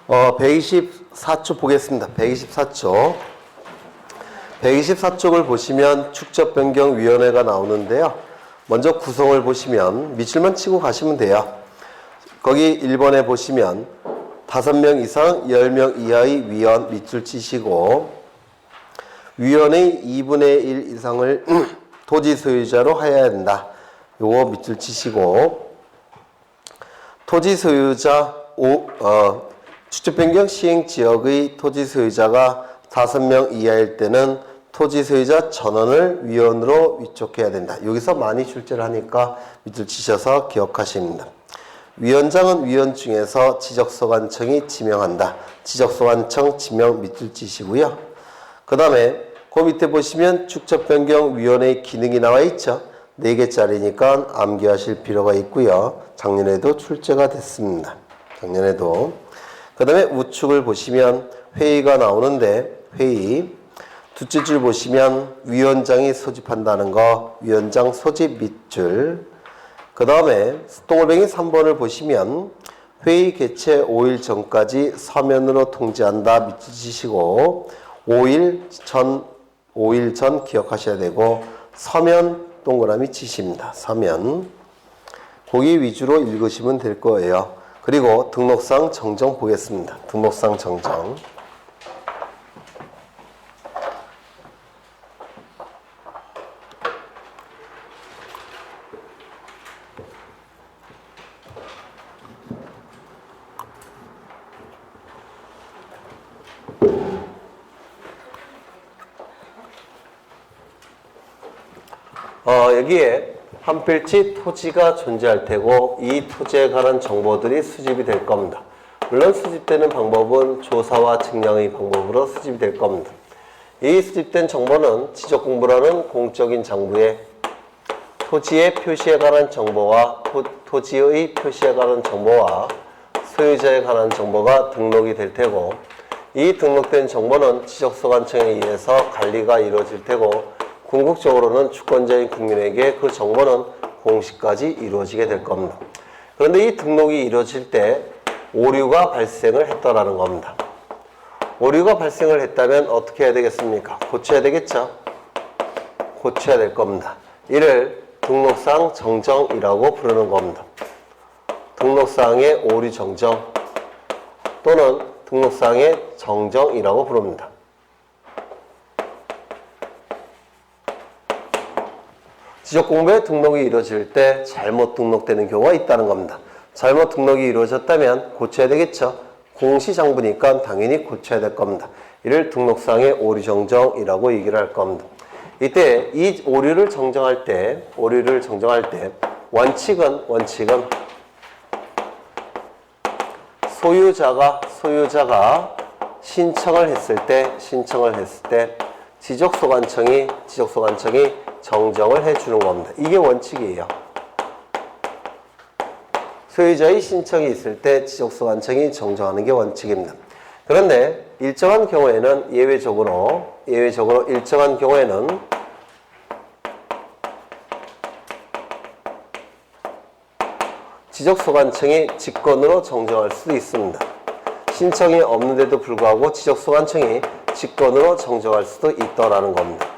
124쪽 보겠습니다. 124쪽. 124쪽을 보시면 축적변경위원회가 나오는데요. 먼저 구성을 보시면 밑줄만 치고 가시면 돼요. 거기 1번에 보시면 5명 이상 10명 이하의 위원 밑줄 치시고 위원의 2분의 1 이상을 토지 소유자로 하여야 된다. 요거 밑줄 치시고 토지 소유자 축적변경 시행지역의 토지 소유자가 5명 이하일 때는 토지 소유자 전원을 위원으로 위촉해야 된다. 여기서 많이 출제를 하니까 밑줄 치셔서 기억하십니다. 위원장은 위원 중에서 지적소관청이 지명한다. 지적소관청 지명 밑줄 치시고요. 그 다음에 그 밑에 보시면 축적변경위원회의 기능이 나와 있죠. 4개짜리니까 암기하실 필요가 있고요. 작년에도 출제가 됐습니다. 작년에도. 그 다음에 우측을 보시면 회의가 나오는데 회의 둘째 줄 보시면 위원장이 소집한다는 거 위원장 소집 밑줄. 그 다음에 동글뱅이 3번을 보시면 회의 개최 5일 전까지 서면으로 통지한다 밑줄 치시고 5일 전 기억하셔야 되고 서면 동그라미 치십니다. 서면. 거기 위주로 읽으시면 될 거예요. 그리고 등록상 정정 보겠습니다. 등록상 정정. 여기에 한 필지 토지가 존재할 테고 이 토지에 관한 정보들이 수집이 될 겁니다. 물론 수집되는 방법은 조사와 측량의 방법으로 수집이 될 겁니다. 이 수집된 정보는 지적공부라는 공적인 장부에 토지의 표시에 관한 정보와 토지의 표시에 관한 정보와 소유자에 관한 정보가 등록이 될 테고 이 등록된 정보는 지적소관청에 의해서 관리가 이루어질 테고 궁극적으로는 주권자인 국민에게 그 정보는 공시까지 이루어지게 될 겁니다. 그런데 이 등록이 이루어질 때 오류가 발생을 했다라는 겁니다. 오류가 발생을 했다면 어떻게 해야 되겠습니까? 고쳐야 되겠죠? 고쳐야 될 겁니다. 이를 등록상 정정이라고 부르는 겁니다. 등록상의 오류 정정 또는 등록상의 정정이라고 부릅니다. 지적공부에 등록이 이루어질 때 잘못 등록되는 경우가 있다는 겁니다. 잘못 등록이 이루어졌다면 고쳐야 되겠죠. 공시장부니까 당연히 고쳐야 될 겁니다. 이를 등록상의 오류 정정이라고 얘기를 할 겁니다. 이때 이 오류를 정정할 때 원칙은 소유자가 신청을 했을 때 지적소관청이 정정을 해주는 겁니다. 이게 원칙이에요. 소유자의 신청이 있을 때 지적소관청이 정정하는 게 원칙입니다. 그런데 일정한 경우에는 예외적으로 일정한 경우에는 지적소관청이 직권으로 정정할 수도 있습니다. 신청이 없는데도 불구하고 지적소관청이 직권으로 정정할 수도 있다라는 겁니다.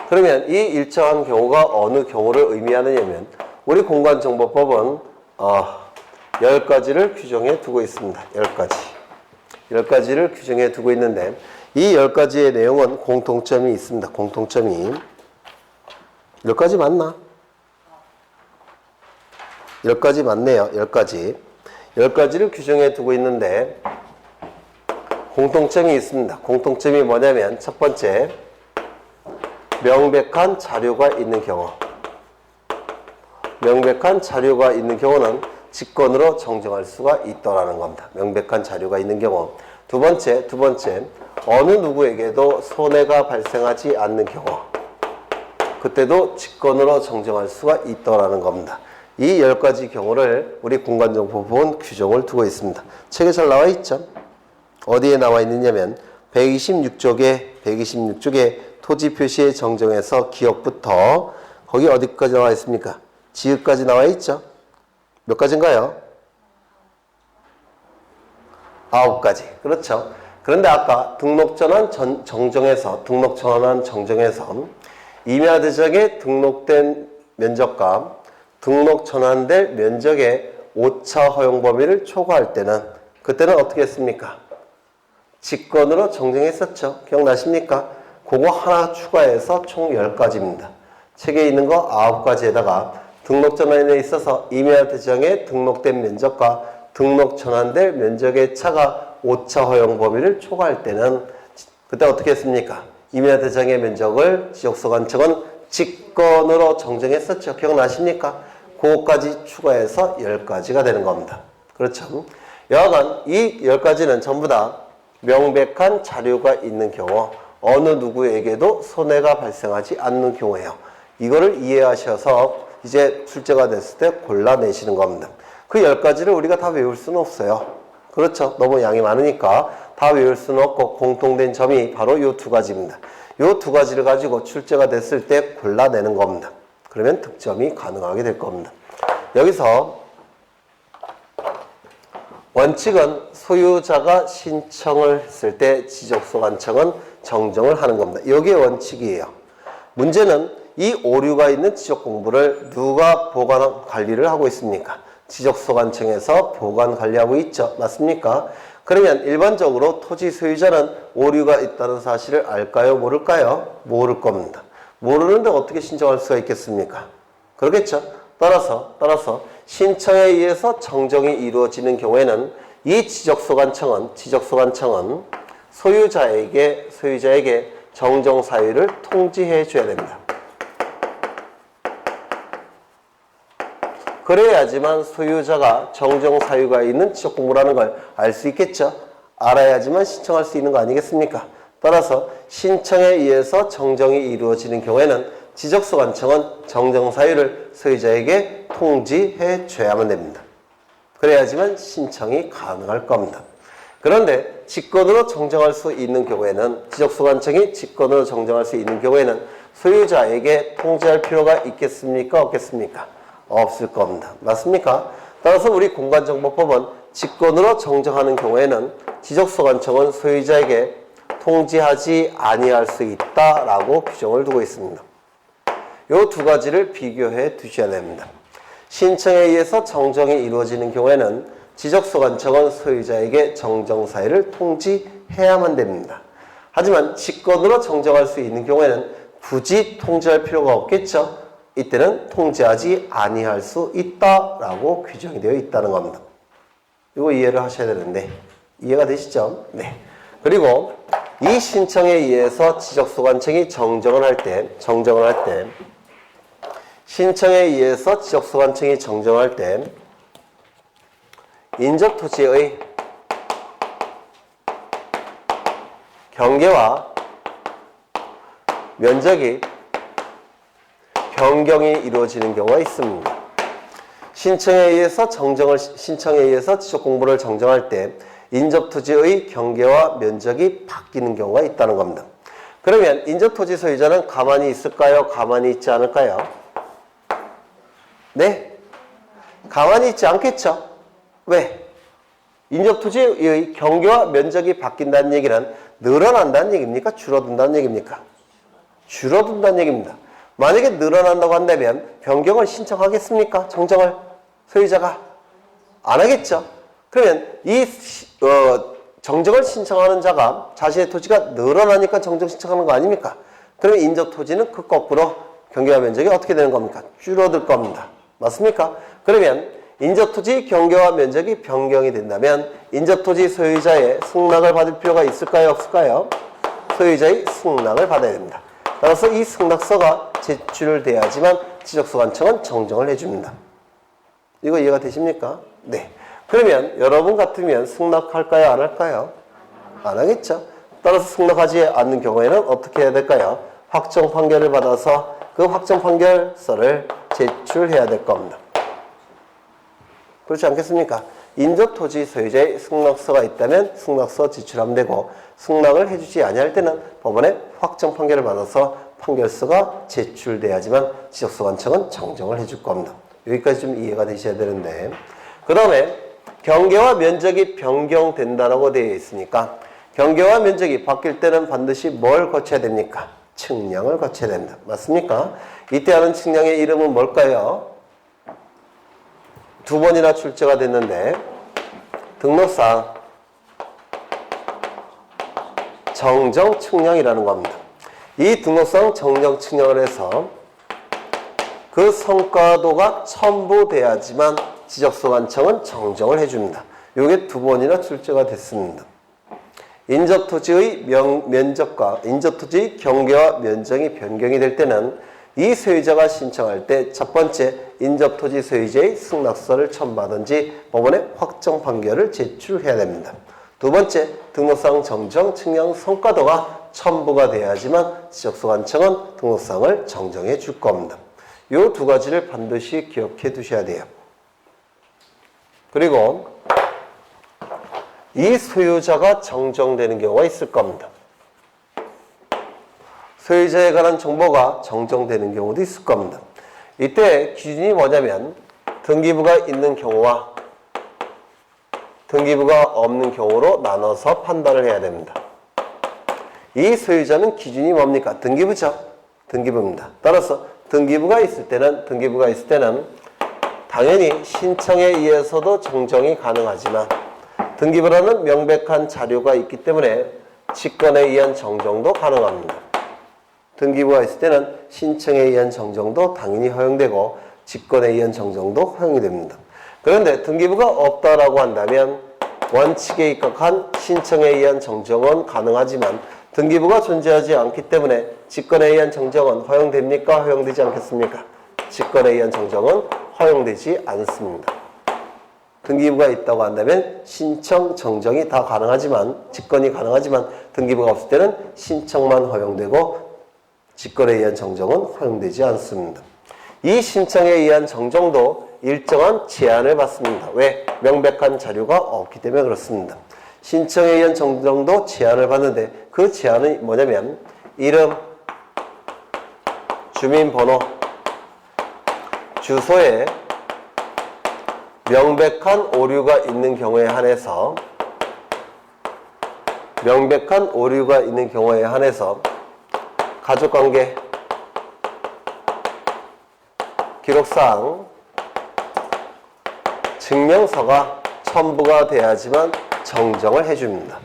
그러면 이 일정한 경우가 어느 경우를 의미하느냐면 우리 공간정보법은 10가지를 규정해 두고 있습니다. 10가지를 규정해 두고 있는데 이 10가지의 내용은 공통점이 있습니다. 공통점이 10가지 맞나? 10가지 맞네요. 10가지를 규정해 두고 있는데 공통점이 있습니다. 공통점이 뭐냐면 첫 번째 명백한 자료가 있는 경우. 명백한 자료가 있는 경우는 직권으로 정정할 수가 있다라는 겁니다. 명백한 자료가 있는 경우. 두 번째, 어느 누구에게도 손해가 발생하지 않는 경우. 그때도 직권으로 정정할 수가 있다라는 겁니다. 이 10가지 경우를 우리 공간정보법은 규정을 두고 있습니다. 책에 잘 나와 있죠? 어디에 나와 있느냐면 126쪽에 토지 표시의 정정에서 기억부터 거기 어디까지 나와 있습니까? 지읒까지 나와 있죠? 몇 가지인가요? 9가지. 그렇죠. 그런데 아까 등록전환 정정에서 임야대장에 등록된 면적과 등록 전환될 면적의 오차 허용 범위를 초과할 때는 그때는 어떻게 했습니까? 직권으로 정정했었죠. 기억나십니까? 그거 하나 추가해서 총 10가지입니다. 책에 있는 거 9가지에다가 등록 전환에 있어서 임야대장에 등록된 면적과 등록 전환될 면적의 차가 오차 허용 범위를 초과할 때는 그때 어떻게 했습니까? 임야대장의 면적을 지적소관청은 직권으로 정정했었죠. 기억나십니까? 그거까지 추가해서 10가지가 되는 겁니다. 그렇죠? 여하간 이 10가지는 전부 다 명백한 자료가 있는 경우 어느 누구에게도 손해가 발생하지 않는 경우예요. 이거를 이해하셔서 이제 출제가 됐을 때 골라내시는 겁니다. 그 10가지를 우리가 다 외울 수는 없어요. 그렇죠? 너무 양이 많으니까 다 외울 수는 없고 공통된 점이 바로 이 2가지입니다. 이 2가지를 가지고 출제가 됐을 때 골라내는 겁니다. 그러면 득점이 가능하게 될 겁니다. 여기서 원칙은 소유자가 신청을 했을 때 지적소관청은 정정을 하는 겁니다. 이게 원칙이에요. 문제는 이 오류가 있는 지적공부를 누가 보관 관리를 하고 있습니까? 지적소관청에서 보관 관리하고 있죠. 맞습니까? 그러면 일반적으로 토지 소유자는 오류가 있다는 사실을 알까요? 모를까요? 모를 겁니다. 모르는데 어떻게 신청할 수가 있겠습니까? 그렇겠죠? 따라서 신청에 의해서 정정이 이루어지는 경우에는 이 지적소관청은 소유자에게 정정 사유를 통지해 줘야 됩니다. 그래야지만 소유자가 정정 사유가 있는 지적공부라는 걸 알 수 있겠죠. 알아야지만 신청할 수 있는 거 아니겠습니까? 따라서 신청에 의해서 정정이 이루어지는 경우에는 지적소관청은 정정 사유를 소유자에게 통지해 줘야만 됩니다. 그래야지만 신청이 가능할 겁니다. 그런데 직권으로 정정할 수 있는 경우에는 지적소관청이 직권으로 정정할 수 있는 경우에는 소유자에게 통지할 필요가 있겠습니까? 없겠습니까? 없을 겁니다. 맞습니까? 따라서 우리 공간정보법은 직권으로 정정하는 경우에는 지적소관청은 소유자에게 통지하지 아니할 수 있다라고 규정을 두고 있습니다. 이 2가지를 비교해 두셔야 됩니다. 신청에 의해서 정정이 이루어지는 경우에는 지적소관청은 소유자에게 정정 사유를 통지해야만 됩니다. 하지만 직권으로 정정할 수 있는 경우에는 굳이 통지할 필요가 없겠죠. 이때는 통지하지 아니할 수 있다라고 규정이 되어 있다는 겁니다. 이거 이해를 하셔야 되는데 이해가 되시죠? 네. 그리고 이 신청에 의해서 지적소관청이 정정을 할 때 신청에 의해서 지적소관청이 정정할 때 인접토지의 경계와 면적이 변경이 이루어지는 경우가 있습니다. 신청에 의해서 지적공부를 정정할 때 인접토지의 경계와 면적이 바뀌는 경우가 있다는 겁니다. 그러면 인접토지 소유자는 가만히 있을까요? 가만히 있지 않을까요? 네? 가만히 있지 않겠죠? 왜? 인접토지의 경계와 면적이 바뀐다는 얘기는 늘어난다는 얘기입니까? 줄어든다는 얘기입니까? 줄어든다는 얘기입니다. 만약에 늘어난다고 한다면 변경을 신청하겠습니까? 정정을 소유자가 안 하겠죠. 그러면 이 정정을 신청하는 자가 자신의 토지가 늘어나니까 정정 신청하는 거 아닙니까? 그러면 인접토지는 그 거꾸로 경계와 면적이 어떻게 되는 겁니까? 줄어들 겁니다. 맞습니까? 그러면 인접토지 경계와 면적이 변경이 된다면 인접토지 소유자의 승낙을 받을 필요가 있을까요? 없을까요? 소유자의 승낙을 받아야 됩니다. 따라서 이 승낙서가 제출돼야지만 지적소관청은 정정을 해줍니다. 이거 이해가 되십니까? 네. 그러면 여러분 같으면 승낙할까요? 안 할까요? 안 하겠죠. 따라서 승낙하지 않는 경우에는 어떻게 해야 될까요? 확정 판결을 받아서 그 확정 판결서를 제출해야 될 겁니다. 그렇지 않겠습니까? 인접토지 소유자의 승낙서가 있다면 승낙서 제출하면 되고 승낙을 해주지 아니할 때는 법원에 확정 판결을 받아서 판결서가 제출돼야지만 지적소관청은 정정을 해줄 겁니다. 여기까지 좀 이해가 되셔야 되는데 그 다음에 경계와 면적이 변경된다라고 되어 있으니까 경계와 면적이 바뀔 때는 반드시 뭘 거쳐야 됩니까? 측량을 거쳐야 된다. 맞습니까? 이때 하는 측량의 이름은 뭘까요? 두 번이나 출제가 됐는데 등록상 정정 측량이라는 겁니다. 이 등록상 정정 측량을 해서 그 성과도가 첨부돼야지만 지적소관청은 정정을 해줍니다. 이게 두 번이나 출제가 됐습니다. 인접토지의 면적과 인접토지의 경계와 면적이 변경이 될 때는 이 소유자가 신청할 때 첫 번째 인접토지 소유자의 승낙서를 첨부하든지 법원에 확정 판결을 제출해야 됩니다. 두 번째 등록상 정정 측량 성과도가 첨부가 돼야지만 지적소관청은 등록상을 정정해 줄 겁니다. 이 두 가지를 반드시 기억해 두셔야 돼요. 그리고 이 소유자가 정정되는 경우가 있을 겁니다. 소유자에 관한 정보가 정정되는 경우도 있을 겁니다. 이때 기준이 뭐냐면 등기부가 있는 경우와 등기부가 없는 경우로 나눠서 판단을 해야 됩니다. 이 소유자는 기준이 뭡니까? 등기부죠. 등기부입니다. 따라서 등기부가 있을 때는 당연히 신청에 의해서도 정정이 가능하지만 등기부라는 명백한 자료가 있기 때문에 직권에 의한 정정도 가능합니다. 등기부가 있을 때는 신청에 의한 정정도 당연히 허용되고 직권에 의한 정정도 허용이 됩니다. 그런데 등기부가 없다라고 한다면 원칙에 입각한 신청에 의한 정정은 가능하지만 등기부가 존재하지 않기 때문에 직권에 의한 정정은 허용됩니까? 허용되지 않겠습니까? 직권에 의한 정정은 허용되지 않습니다. 등기부가 있다고 한다면 신청, 정정이 다 가능하지만 직권이 가능하지만 등기부가 없을 때는 신청만 허용되고 직권에 의한 정정은 허용되지 않습니다. 이 신청에 의한 정정도 일정한 제한을 받습니다. 왜? 명백한 자료가 없기 때문에 그렇습니다. 신청에 의한 정정도 제한을 받는데 그 제한은 뭐냐면 이름, 주민번호, 주소에 명백한 오류가 있는 경우에 한해서 가족관계, 기록상, 증명서가 첨부가 돼야지만 정정을 해줍니다.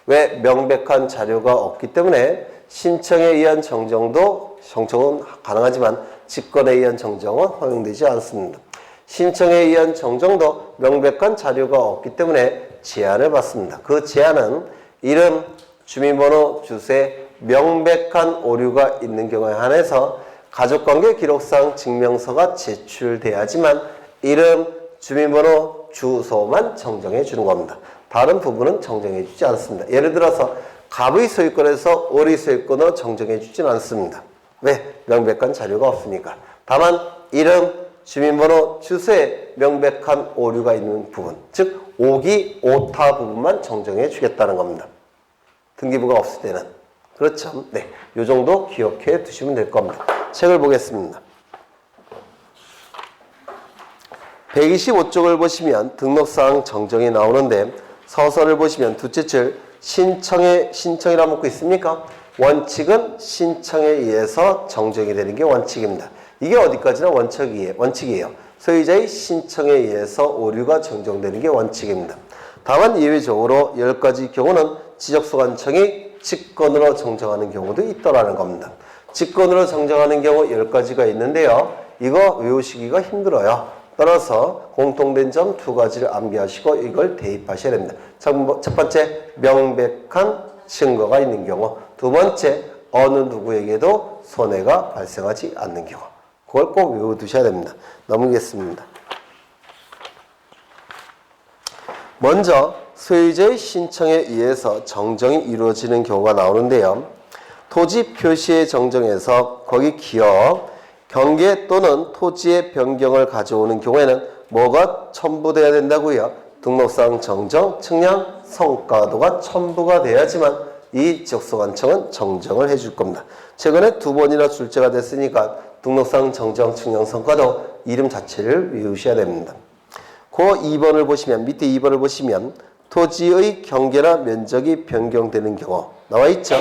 왜? 명백한 자료가 없기 때문에 신청에 의한 정정은 가능하지만 직권에 의한 정정은 허용되지 않습니다. 신청에 의한 정정도 명백한 자료가 없기 때문에 제한을 받습니다. 그 제한은 이름, 주민번호, 주소에 명백한 오류가 있는 경우에 한해서 가족관계 기록상 증명서가 제출돼야지만 이름, 주민번호, 주소만 정정해 주는 겁니다. 다른 부분은 정정해 주지 않습니다. 예를 들어서 갑의 소유권에서 을의 소유권을 정정해 주진 않습니다. 왜? 명백한 자료가 없으니까. 다만 이름, 주민번호, 주소에 명백한 오류가 있는 부분, 즉 오기, 오타 부분만 정정해 주겠다는 겁니다. 등기부가 없을 때는. 그렇죠? 네, 이 정도 기억해 두시면 될 겁니다. 책을 보겠습니다. 125쪽을 보시면 등록사항 정정이 나오는데 서서를 보시면 두째 줄 신청이라고 묶고 있습니까? 원칙은 신청에 의해서 정정이 되는 게 원칙입니다. 이게 어디까지나 원칙이에요. 소유자의 신청에 의해서 오류가 정정되는 게 원칙입니다. 다만 예외적으로 10가지 경우는 지적소관청이 직권으로 정정하는 경우도 있더라는 겁니다. 직권으로 정정하는 경우 10가지가 있는데요. 이거 외우시기가 힘들어요. 따라서 공통된 점 두 가지를 암기하시고 이걸 대입하셔야 됩니다. 첫 번째, 명백한 증거가 있는 경우. 두 번째, 어느 누구에게도 손해가 발생하지 않는 경우. 그걸 꼭 외워두셔야 됩니다. 넘기겠습니다. 먼저 소유자의 신청에 의해서 정정이 이루어지는 경우가 나오는데요. 토지 표시의 정정에서 거기 기업, 경계 또는 토지의 변경을 가져오는 경우에는 뭐가 첨부돼야 된다고요? 등록상 정정, 측량, 성과도가 첨부가 돼야지만 이 지적소관청은 정정을 해줄 겁니다. 최근에 2번이나 출제가 됐으니까 등록상 정정, 측량, 성과도 이름 자체를 외우셔야 됩니다. 그 2번을 보시면 밑에 2번을 보시면 토지의 경계나 면적이 변경되는 경우 나와 있죠.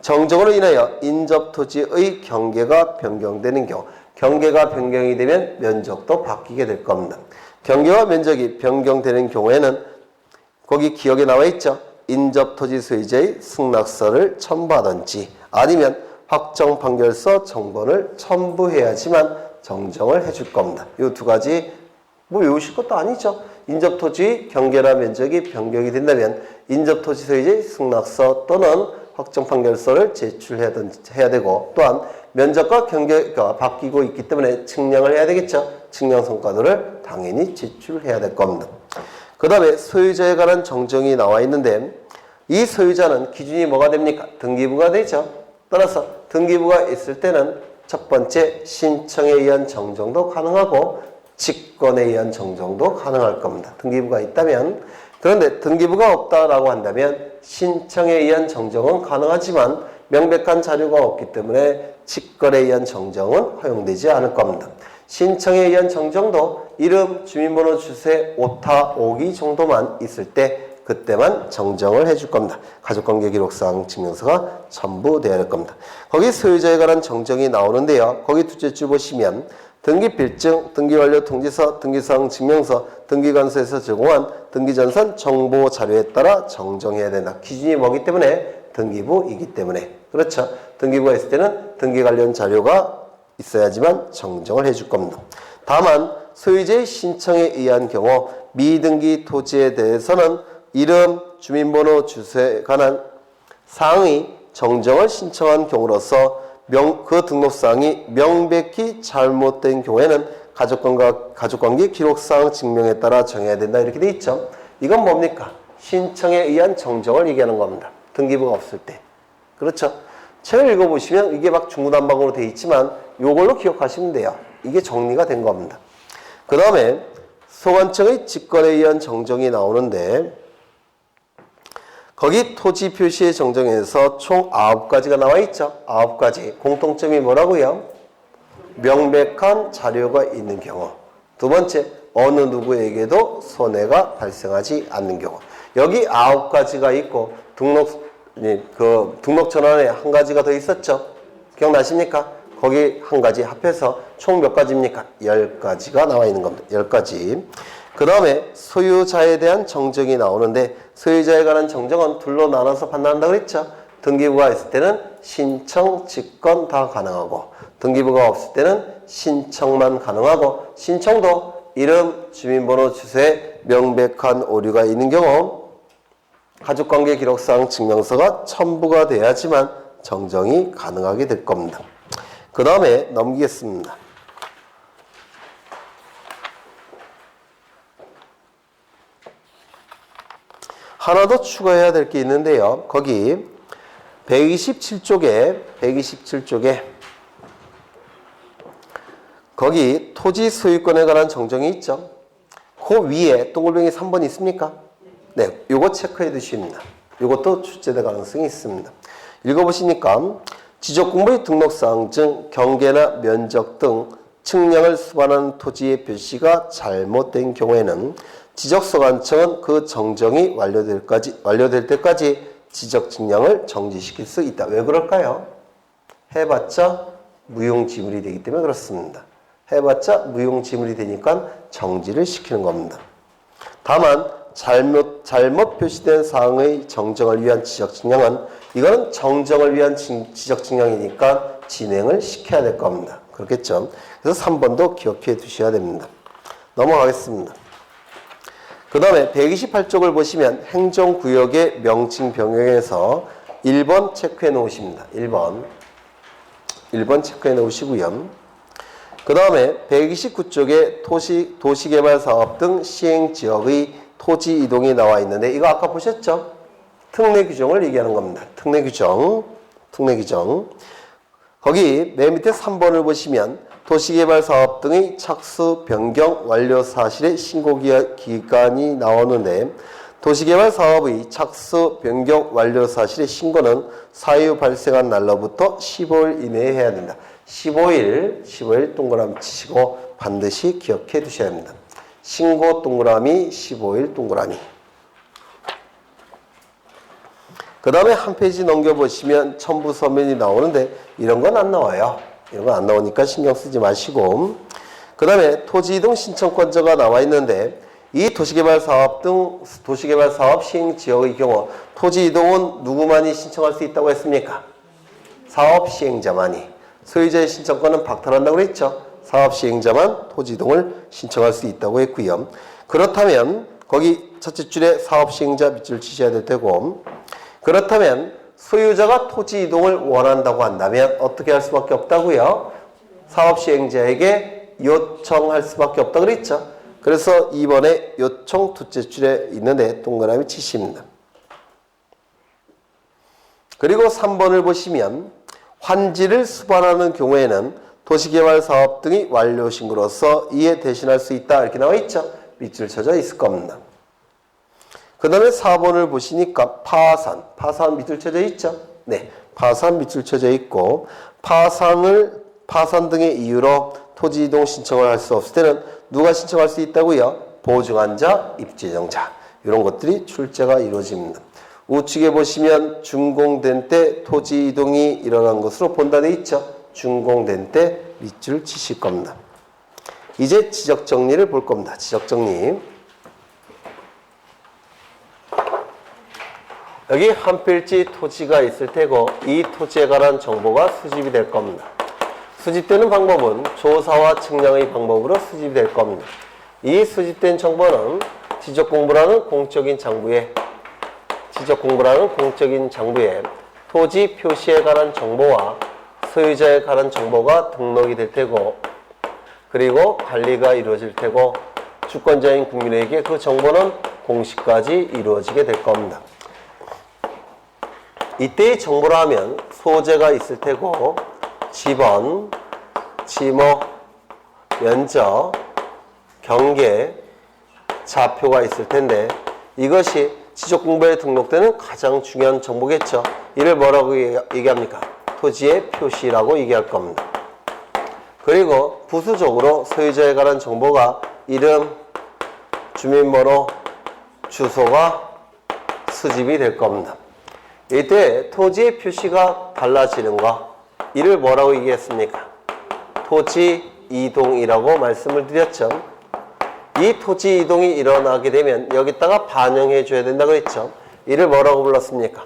정정으로 인하여 인접 토지의 경계가 변경되는 경우 경계가 변경이 되면 면적도 바뀌게 될 겁니다. 경계와 면적이 변경되는 경우에는 거기 기억에 나와 있죠. 인접 토지 소유자의 승낙서를 첨부하든지 아니면 확정 판결서 정본을 첨부해야지만 정정을 해줄 겁니다. 이 두 가지 뭐 외우실 것도 아니죠. 인접 토지 경계나 면적이 변경이 된다면 인접 토지 소유자의 승낙서 또는 확정 판결서를 제출해야 되고 또한 면적과 경계가 바뀌고 있기 때문에 측량을 해야 되겠죠. 측량 성과도를 당연히 제출해야 될 겁니다. 그 다음에 소유자에 관한 정정이 나와 있는데 이 소유자는 기준이 뭐가 됩니까? 등기부가 되죠. 따라서 등기부가 있을 때는 첫 번째 신청에 의한 정정도 가능하고 직권에 의한 정정도 가능할 겁니다. 등기부가 있다면. 그런데 등기부가 없다라고 한다면 신청에 의한 정정은 가능하지만 명백한 자료가 없기 때문에 직권에 의한 정정은 허용되지 않을 겁니다. 신청에 의한 정정도 이름, 주민번호, 주소, 오타, 오기 정도만 있을 때 그때만 정정을 해줄 겁니다. 가족관계기록상 증명서가 첨부되어야 할 겁니다. 거기 소유자에 관한 정정이 나오는데요. 거기 둘째 줄 보시면 등기필증, 등기완료통지서, 등기사항 증명서, 등기관서에서 제공한 등기전선 정보 자료에 따라 정정해야 된다. 기준이 뭐기 때문에? 등기부이기 때문에. 그렇죠. 등기부가 있을 때는 등기 관련 자료가 있어야지만 정정을 해줄 겁니다. 다만 소유자의 신청에 의한 경우 미등기 토지에 대해서는 이름, 주민번호, 주소에 관한 사항이 정정을 신청한 경우로서 그 등록사항이 명백히 잘못된 경우에는 가족관계 기록사항 증명에 따라 정해야 된다 이렇게 돼 있죠. 이건 뭡니까? 신청에 의한 정정을 얘기하는 겁니다. 등기부가 없을 때. 그렇죠. 책을 읽어보시면 이게 막 중구난방으로 돼 있지만 이걸로 기억하시면 돼요. 이게 정리가 된 겁니다. 그 다음에 소관청의 직권에 의한 정정이 나오는데 거기 토지 표시의 정정에서 총 9가지가 나와 있죠. 9가지. 공통점이 뭐라고요? 명백한 자료가 있는 경우. 두 번째, 어느 누구에게도 손해가 발생하지 않는 경우. 여기 9가지가 있고 등록 전환에 한 가지가 더 있었죠. 기억나십니까? 거기 한 가지 합해서 총 몇 가지입니까? 10가지가 나와 있는 겁니다. 10가지. 그 다음에 소유자에 대한 정정이 나오는데 소유자에 관한 정정은 둘로 나눠서 판단한다고 그랬죠. 등기부가 있을 때는 신청, 직권 다 가능하고 등기부가 없을 때는 신청만 가능하고 신청도 이름, 주민번호, 주소에 명백한 오류가 있는 경우 가족관계 기록상 증명서가 첨부가 돼야지만 정정이 가능하게 될 겁니다. 그 다음에 넘기겠습니다. 하나 더 추가해야 될 게 있는데요. 거기 127쪽에 거기 토지 소유권에 관한 정정이 있죠. 그 위에 동글뱅이 3번 있습니까? 네, 요거 체크해 두십니다. 요것도 출제될 가능성이 있습니다. 읽어보시니까 지적공부의 등록사항 중 경계나 면적 등 측량을 수반하는 토지의 표시가 잘못된 경우에는 지적소관청은 그 정정이 완료될 때까지 지적 측량을 정지시킬 수 있다. 왜 그럴까요? 해봤자 무용지물이 되기 때문에 그렇습니다. 해봤자 무용지물이 되니까 정지를 시키는 겁니다. 다만 잘못 표시된 사항의 정정을 위한 지적 측량은 이거는 정정을 위한 지적 측량이니까 진행을 시켜야 될 겁니다. 그렇겠죠? 그래서 3번도 기억해 두셔야 됩니다. 넘어가겠습니다. 그 다음에 128쪽을 보시면 행정구역의 명칭 변경에서 1번 체크해 놓으십니다. 1번 체크해 놓으시고요. 그 다음에 129쪽에 도시개발사업 등 시행지역의 토지 이동이 나와 있는데 이거 아까 보셨죠? 특례 규정을 얘기하는 겁니다. 특례 규정. 거기 맨 밑에 3번을 보시면 도시개발 사업 등의 착수, 변경, 완료 사실의 신고 기간이 나오는데 도시개발 사업의 착수, 변경, 완료 사실의 신고는 사유 발생한 날로부터 15일 이내에 해야 된다. 15일 동그라미 치시고 반드시 기억해 두셔야 합니다. 신고 동그라미 15일 동그라미. 그 다음에 한 페이지 넘겨보시면 첨부 서면이 나오는데 이런 건 안 나와요. 이런 건 안 나오니까 신경 쓰지 마시고, 그 다음에 토지이동 신청권자가 나와 있는데 이 도시개발 사업 등 도시개발 사업 시행 지역의 경우 토지이동은 누구만이 신청할 수 있다고 했습니까? 사업 시행자만이. 소유자의 신청권은 박탈한다고 그랬죠. 사업 시행자만 토지이동을 신청할 수 있다고 했고요. 그렇다면 거기 첫째 줄에 사업 시행자 밑줄 치셔야 될 테고, 그렇다면 소유자가 토지 이동을 원한다고 한다면 어떻게 할 수밖에 없다고요? 사업 시행자에게 요청할 수밖에 없다고 그랬죠. 그래서 2번에 요청 둘째 줄에 있는데 동그라미 치십니다. 그리고 3번을 보시면 환지를 수반하는 경우에는 도시개발 사업 등이 완료 신고로서 이에 대신할 수 있다 이렇게 나와 있죠. 밑줄 쳐져 있을 겁니다. 그 다음에 4번을 보시니까 파산 밑줄 쳐져 있죠? 네, 파산 밑줄 쳐져 있고, 파산 등의 이유로 토지 이동 신청을 할 수 없을 때는 누가 신청할 수 있다고요? 보증한 자, 입주예정자. 이런 것들이 출제가 이루어집니다. 우측에 보시면 준공된 때 토지 이동이 일어난 것으로 본다 돼 있죠? 준공된 때 밑줄 치실 겁니다. 이제 지적 정리를 볼 겁니다. 지적 정리. 여기 한 필지 토지가 있을 테고 이 토지에 관한 정보가 수집이 될 겁니다. 수집되는 방법은 조사와 측량의 방법으로 수집이 될 겁니다. 이 수집된 정보는 지적공부라는 공적인 장부에 토지 표시에 관한 정보와 소유자에 관한 정보가 등록이 될 테고, 그리고 관리가 이루어질 테고, 주권자인 국민에게 그 정보는 공시까지 이루어지게 될 겁니다. 이때의 정보라 하면 소재가 있을 테고, 지번, 지목, 면적, 경계, 좌표가 있을 텐데 이것이 지적공부에 등록되는 가장 중요한 정보겠죠. 이를 뭐라고 얘기합니까? 토지의 표시라고 얘기할 겁니다. 그리고 부수적으로 소유자에 관한 정보가 이름, 주민번호, 주소가 수집이 될 겁니다. 이때 토지의 표시가 달라지는 거, 이를 뭐라고 얘기했습니까? 토지 이동이라고 말씀을 드렸죠. 이 토지 이동이 일어나게 되면 여기다가 반영해 줘야 된다고 했죠. 이를 뭐라고 불렀습니까?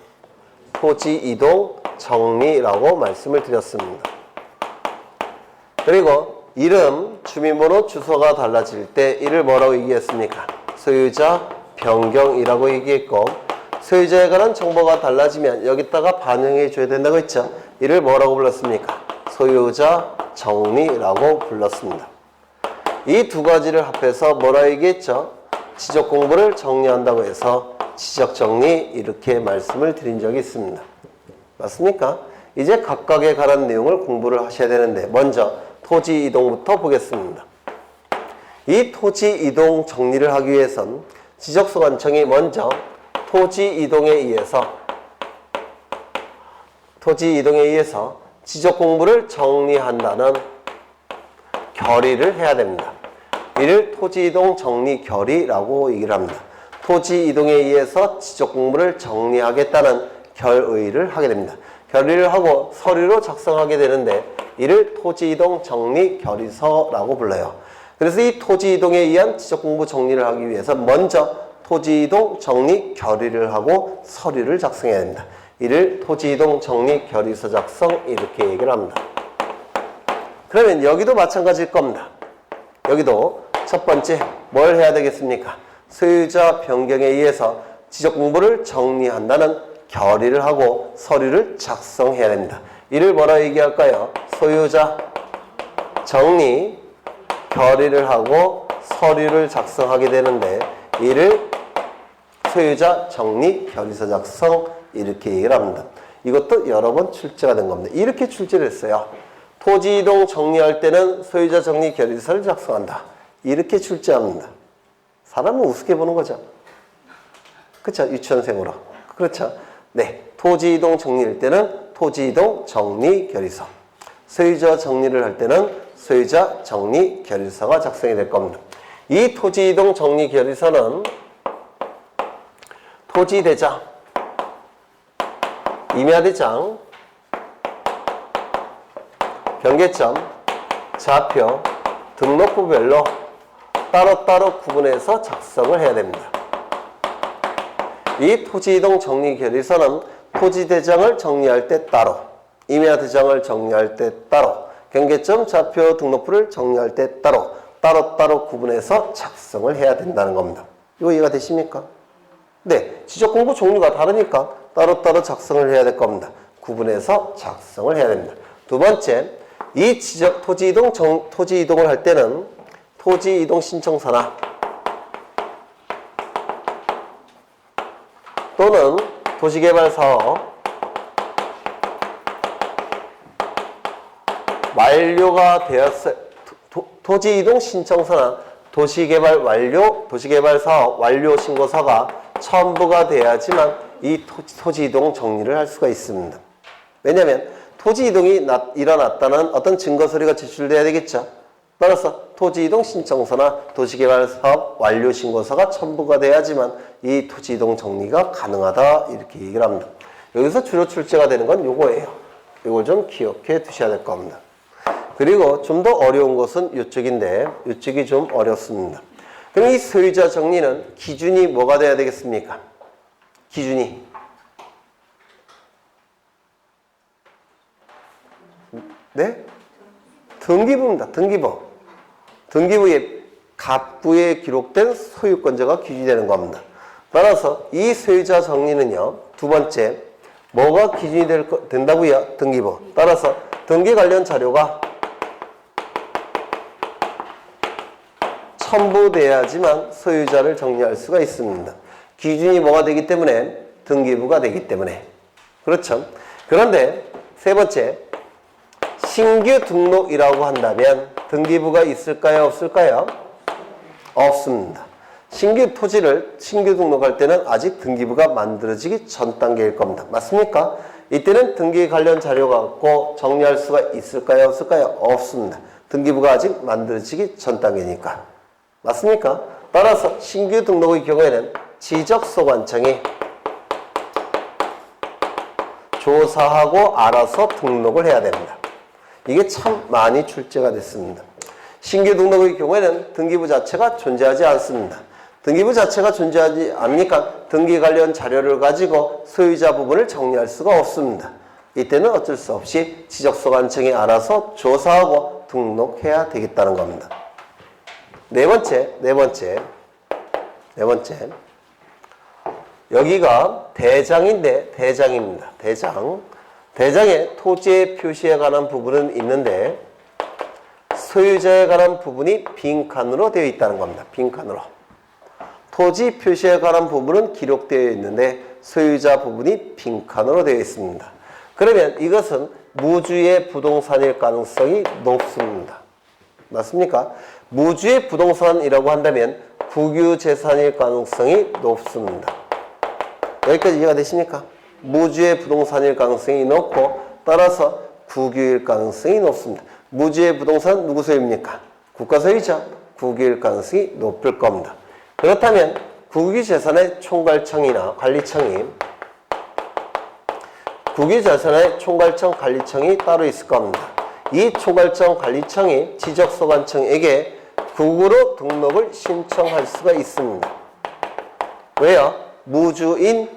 토지 이동 정리라고 말씀을 드렸습니다. 그리고 이름, 주민번호, 주소가 달라질 때 이를 뭐라고 얘기했습니까? 소유자 변경이라고 얘기했고, 소유자에 관한 정보가 달라지면 여기다가 반영해 줘야 된다고 했죠. 이를 뭐라고 불렀습니까? 소유자 정리라고 불렀습니다. 이 두 가지를 합해서 뭐라 얘기했죠? 지적 공부를 정리한다고 해서 지적 정리 이렇게 말씀을 드린 적이 있습니다. 맞습니까? 이제 각각에 관한 내용을 공부를 하셔야 되는데 먼저 토지 이동부터 보겠습니다. 이 토지 이동 정리를 하기 위해선 지적소관청이 먼저 토지 이동에 의해서 지적 공부를 정리한다는 결의를 해야 됩니다. 이를 토지 이동 정리 결의라고 얘기를 합니다. 토지 이동에 의해서 지적 공부를 정리하겠다는 결의를 하게 됩니다. 결의를 하고 서류로 작성하게 되는데 이를 토지 이동 정리 결의서라고 불러요. 그래서 이 토지 이동에 의한 지적 공부 정리를 하기 위해서 먼저 토지 이동 정리 결의를 하고 서류를 작성해야 됩니다. 이를 토지 이동 정리 결의서 작성 이렇게 얘기를 합니다. 그러면 여기도 마찬가지일 겁니다. 여기도 첫 번째 뭘 해야 되겠습니까? 소유자 변경에 의해서 지적 공부를 정리한다는 결의를 하고 서류를 작성해야 됩니다. 이를 뭐라 얘기할까요? 소유자 정리 결의를 하고 서류를 작성하게 되는데 이를 소유자 정리 결의서 작성 이렇게 얘기를 합니다. 이것도 여러 번 출제가 된 겁니다. 이렇게 출제를 했어요. 토지 이동 정리할 때는 소유자 정리 결의서를 작성한다. 이렇게 출제합니다. 사람은 우습게 보는 거죠. 그렇죠? 유치원생으로. 그렇죠? 네. 토지 이동 정리할 때는 토지 이동 정리 결의서. 소유자 정리를 할 때는 소유자 정리 결의서가 작성이 될 겁니다. 이 토지이동 정리결의서는 토지대장, 임야대장, 경계점, 좌표, 등록부별로 따로따로 구분해서 작성을 해야 됩니다. 이 토지이동 정리결의서는 토지대장을 정리할 때 따로, 임야대장을 정리할 때 따로, 경계점, 좌표, 등록부를 정리할 때 따로따로 구분해서 작성을 해야 된다는 겁니다. 이거 이해가 되십니까? 네, 지적공부 종류가 다르니까 따로따로 작성을 해야 될 겁니다. 구분해서 작성을 해야 됩니다. 두 번째, 이 토지이동을 할 때는 토지이동 신청서나 또는 도시개발사업 완료가 되었을 토지이동 신청서나 도시개발사업 완료 신고서가 첨부가 돼야지만 이 토지이동 정리를 할 수가 있습니다. 왜냐하면 토지이동이 일어났다는 어떤 증거서류가 제출돼야 되겠죠. 따라서 토지이동 신청서나 도시개발사업 완료 신고서가 첨부가 돼야지만 이 토지이동 정리가 가능하다 이렇게 얘기를 합니다. 여기서 주로 출제가 되는 건 요거예요. 요걸 좀 기억해 두셔야 될 겁니다. 그리고 좀 더 어려운 것은 이쪽인데 이쪽이 좀 어렵습니다. 그럼 이 소유자 정리는 기준이 뭐가 돼야 되겠습니까? 기준이 네? 등기부입니다. 등기부에 갑부에 기록된 소유권자가 기준이 되는 겁니다. 따라서 이 소유자 정리는요. 두 번째 뭐가 기준이 된다고요? 등기부. 따라서 등기 관련 자료가 첨부돼야지만 소유자를 정리할 수가 있습니다. 기준이 뭐가 되기 때문에? 등기부가 되기 때문에. 그렇죠? 그런데 세 번째, 신규 등록이라고 한다면 등기부가 있을까요? 없을까요? 없습니다. 신규 등록할 때는 아직 등기부가 만들어지기 전 단계일 겁니다. 맞습니까? 이때는 등기 관련 자료가 없고 정리할 수가 있을까요? 없을까요? 없습니다. 등기부가 아직 만들어지기 전 단계니까. 맞습니까? 따라서 신규 등록의 경우에는 지적소관청이 조사하고 알아서 등록을 해야 됩니다. 이게 참 많이 출제가 됐습니다. 신규 등록의 경우에는 등기부 자체가 존재하지 않습니다. 등기부 자체가 존재하지 않으니까 등기 관련 자료를 가지고 소유자 부분을 정리할 수가 없습니다. 이때는 어쩔 수 없이 지적소관청이 알아서 조사하고 등록해야 되겠다는 겁니다. 네 번째. 여기가 대장인데 대장입니다. 대장에 토지의 표시에 관한 부분은 있는데 소유자에 관한 부분이 빈칸으로 되어 있다는 겁니다. 빈칸으로. 토지 표시에 관한 부분은 기록되어 있는데 소유자 부분이 빈칸으로 되어 있습니다. 그러면 이것은 무주의 부동산일 가능성이 높습니다. 맞습니까? 무주의 부동산이라고 한다면 국유재산일 가능성이 높습니다. 여기까지 이해가 되십니까? 무주의 부동산일 가능성이 높고 따라서 국유일 가능성이 높습니다. 무주의 부동산 누구 소유입니까? 국가 소유죠. 국유일 가능성이 높을 겁니다. 그렇다면 국유재산의 총괄청이나 관리청이 국유재산의 총괄청 관리청이 따로 있을 겁니다. 이 총괄청 관리청이 지적소관청에게 국유로 등록을 신청할 수가 있습니다. 왜요? 무주의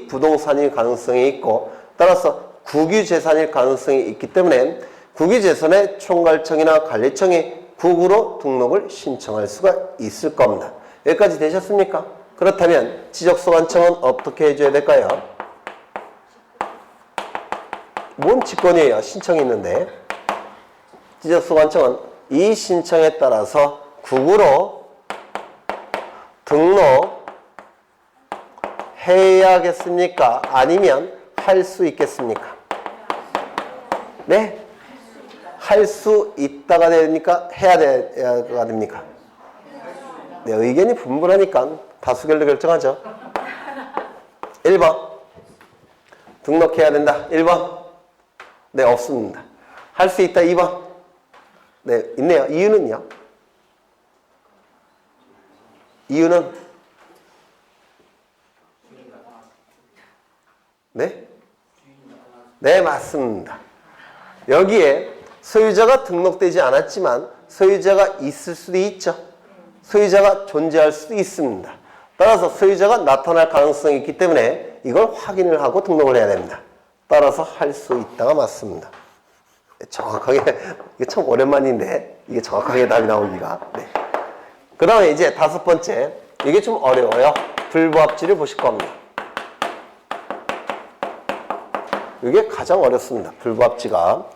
부동산일 가능성이 있고 따라서 국유재산일 가능성이 있기 때문에 국유재산의 총괄청이나 관리청이 국유로 등록을 신청할 수가 있을 겁니다. 여기까지 되셨습니까? 그렇다면 지적소관청은 어떻게 해줘야 될까요? 뭔 직권이에요? 신청이 있는데 지적소관청은 이 신청에 따라서 국유로 등록해야겠습니까? 아니면 할 수 있겠습니까? 네? 할 수 있다가 되니까 해야 됩니까? 네, 의견이 분분하니까 다수결로 결정하죠. 1번 등록해야 된다. 1번 네, 없습니다. 할 수 있다. 2번 네, 있네요. 이유는요? 이유는? 네? 네, 맞습니다. 여기에 소유자가 등록되지 않았지만 소유자가 있을 수도 있죠. 소유자가 존재할 수도 있습니다. 따라서 소유자가 나타날 가능성이 있기 때문에 이걸 확인을 하고 등록을 해야 됩니다. 따라서 할 수 있다가 맞습니다. 정확하게, 이게 참 오랜만인데 이게 정확하게 답이 나오기가. 네. 그 다음에 이제 5번째, 이게 좀 어려워요. 불부합지를 보실 겁니다. 이게 가장 어렵습니다. 불부합지가.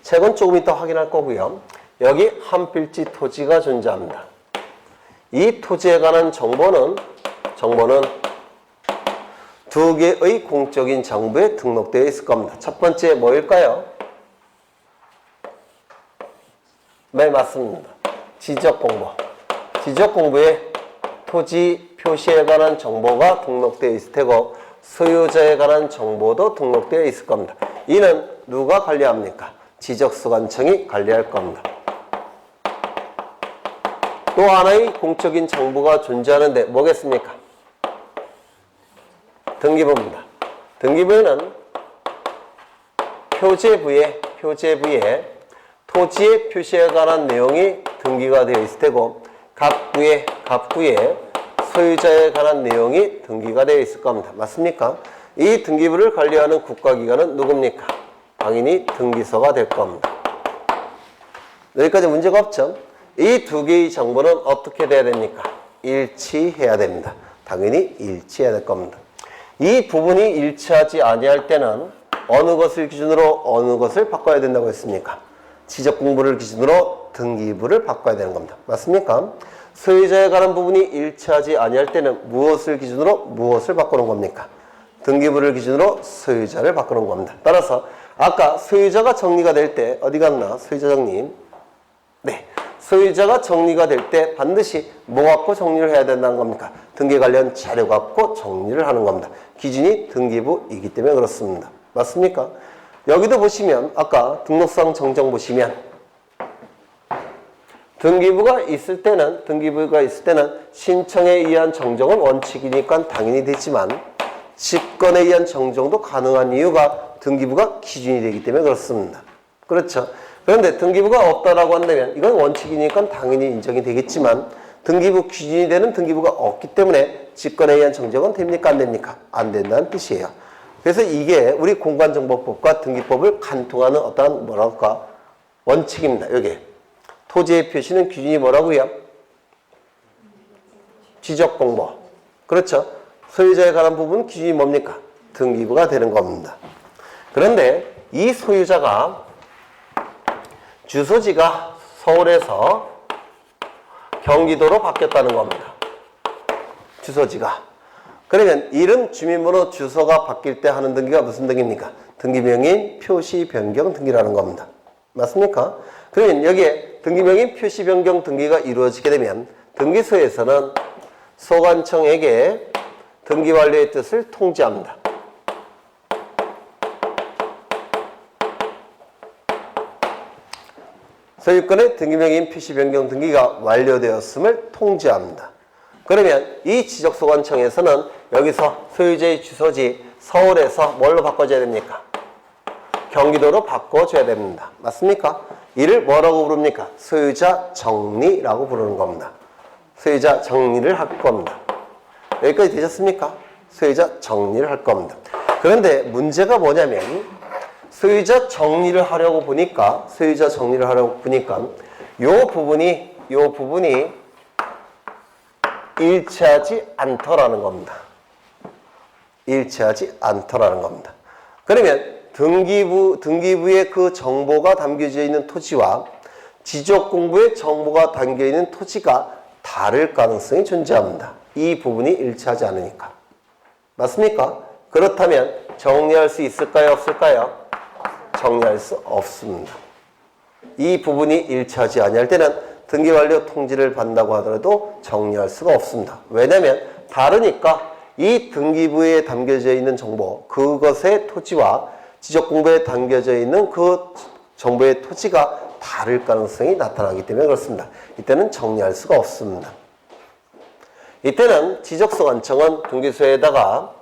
책은 조금 이따 확인할 거고요. 여기 한 필지 토지가 존재합니다. 이 토지에 관한 정보는 두 개의 공적인 정부에 등록되어 있을 겁니다. 첫 번째 뭐일까요? 네, 맞습니다. 지적공부. 지적공부에 토지 표시에 관한 정보가 등록되어 있을 테고 소유자에 관한 정보도 등록되어 있을 겁니다. 이는 누가 관리합니까? 지적소관청이 관리할 겁니다. 또 하나의 공적인 정보가 존재하는데 뭐겠습니까? 등기부입니다. 등기부에는 표제부에 토지의 표시에 관한 내용이 등기가 되어 있을 테고 갑구에 소유자에 관한 내용이 등기가 되어 있을 겁니다. 맞습니까? 이 등기부를 관리하는 국가기관은 누굽니까? 당연히 등기소가 될 겁니다. 여기까지 문제가 없죠? 이 두 개의 정보는 어떻게 돼야 됩니까? 일치해야 됩니다. 당연히 일치해야 될 겁니다. 이 부분이 일치하지 아니할 때는 어느 것을 기준으로 어느 것을 바꿔야 된다고 했습니까? 지적공부를 기준으로 등기부를 바꿔야 되는 겁니다. 맞습니까? 소유자에 관한 부분이 일치하지 아니할 때는 무엇을 기준으로 무엇을 바꾸는 겁니까? 등기부를 기준으로 소유자를 바꾸는 겁니다. 따라서 아까 소유자가 정리가 될 때 어디 갔나? 소유자 정리. 네, 소유자가 정리가 될 때 반드시 뭐 갖고 정리를 해야 된다는 겁니까? 등기 관련 자료 갖고 정리를 하는 겁니다. 기준이 등기부이기 때문에 그렇습니다. 맞습니까? 여기도 보시면 아까 등록상 정정 보시면 등기부가 있을 때는 신청에 의한 정정은 원칙이니까 당연히 되지만 직권에 의한 정정도 가능한 이유가 등기부가 기준이 되기 때문에 그렇습니다. 그렇죠? 그런데 등기부가 없다라고 한다면 이건 원칙이니까 당연히 인정이 되겠지만 등기부 기준이 되는 등기부가 없기 때문에 직권에 의한 정정은 됩니까? 안 됩니까? 안 된다는 뜻이에요. 그래서 이게 우리 공간정보법과 등기법을 간통하는 어떠한 뭐랄까 원칙입니다. 여기 토지의 표시는 기준이 뭐라고요? 지적공부. 그렇죠? 소유자에 관한 부분 기준이 뭡니까? 등기부가 되는 겁니다. 그런데 이 소유자가 주소지가 서울에서 경기도로 바뀌었다는 겁니다. 주소지가. 그러면 이름, 주민번호, 주소가 바뀔 때 하는 등기가 무슨 등기입니까? 등기명인 표시 변경 등기라는 겁니다. 맞습니까? 그러면 여기에 등기명인 표시 변경 등기가 이루어지게 되면 등기소에서는 소관청에게 등기 완료의 뜻을 통지합니다. 소유권의 등기명인 표시 변경 등기가 완료되었음을 통지합니다. 그러면 이 지적소관청에서는 여기서 소유자의 주소지 서울에서 뭘로 바꿔줘야 됩니까? 경기도로 바꿔줘야 됩니다. 맞습니까? 이를 뭐라고 부릅니까? 소유자 정리라고 부르는 겁니다. 소유자 정리를 할 겁니다. 여기까지 되셨습니까? 소유자 정리를 할 겁니다. 그런데 문제가 뭐냐면 소유자 정리를 하려고 보니까 요 부분이 일치하지 않더라는 겁니다. 일치하지 않더라는 겁니다. 그러면 등기부의 그 정보가 담겨져 있는 토지와 지적공부의 정보가 담겨 있는 토지가 다를 가능성이 존재합니다. 이 부분이 일치하지 않으니까. 맞습니까? 그렇다면 정리할 수 있을까요? 없을까요? 정리할 수 없습니다. 이 부분이 일치하지 아니할 때는 등기완료 통지를 받는다고 하더라도 정리할 수가 없습니다. 왜냐하면 다르니까 이 등기부에 담겨져 있는 정보, 그것의 토지와 지적공부에 담겨져 있는 그 정보의 토지가 다를 가능성이 나타나기 때문에 그렇습니다. 이때는 정리할 수가 없습니다. 이때는 지적소관청은 등기소에다가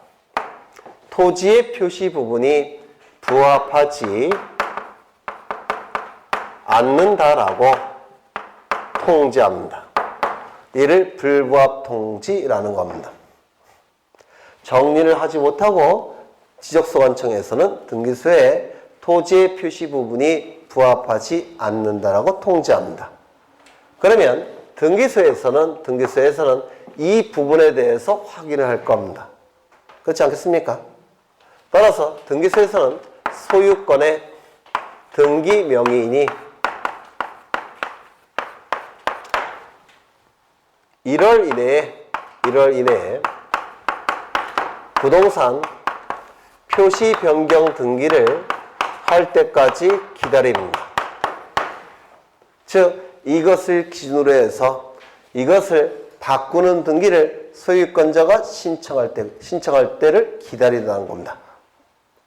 토지의 표시 부분이 부합하지 않는다라고 통지합니다. 이를 불부합 통지라는 겁니다. 정리를 하지 못하고 지적소관청에서는 등기소에 토지의 표시 부분이 부합하지 않는다라고 통지합니다. 그러면 등기소에서는 이 부분에 대해서 확인을 할 겁니다. 그렇지 않겠습니까? 따라서 등기소에서는 소유권의 등기 명의인이 1월 이내에 부동산 표시 변경 등기를 할 때까지 기다립니다. 즉 이것을 기준으로 해서 이것을 바꾸는 등기를 소유권자가 신청할 때를 기다린다는 겁니다.